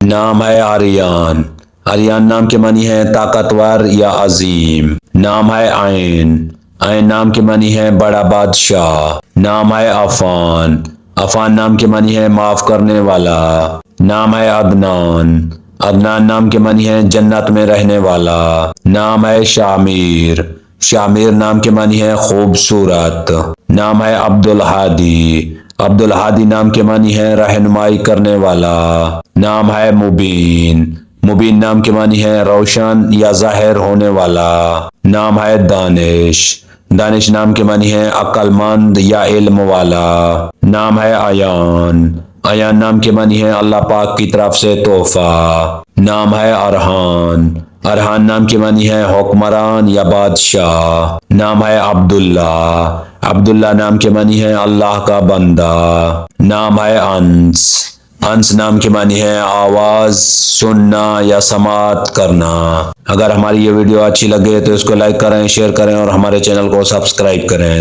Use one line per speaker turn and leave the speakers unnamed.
نام ہے آریان۔ آریان نام کے معنی ہے طاقتور یا عظیم۔ نام ہے عین۔ عین نام کے معنی ہے بڑا بادشاہ۔ نام ہے عفان۔ عفان نام کے معنی ہے معاف کرنے والا۔ نام ہے عدنان۔ عدنان نام کے معنی ہے جنت میں رہنے والا۔ نام ہے شامیر۔ شامیر نام کے معنی ہے خوبصورت۔ نام ہے عبدالہادی۔ عبدالہادی نام کے معنی ہے رہنمائی کرنے والا۔ نام ہے مبین۔ مبین نام کے معنی ہے روشن یا ظاہر ہونے والا۔ نام ہے دانش۔ دانش نام کے معنی ہے عقل مند یا علم والا۔ نام ہے عیان۔ عیان نام کے معنی ہے اللہ پاک کی طرف سے تحفہ۔ نام ہے ارحان۔ ارحان نام کے معنی ہے حکمران یا بادشاہ۔ نام ہے عبداللہ۔ عبداللہ نام کے معنی ہے اللہ کا بندہ۔ نام ہے انس۔ انس نام کے معنی ہے آواز سننا یا سماعت کرنا۔ اگر ہماری یہ ویڈیو اچھی لگے تو اس کو لائک کریں، شیئر کریں اور ہمارے چینل کو سبسکرائب کریں۔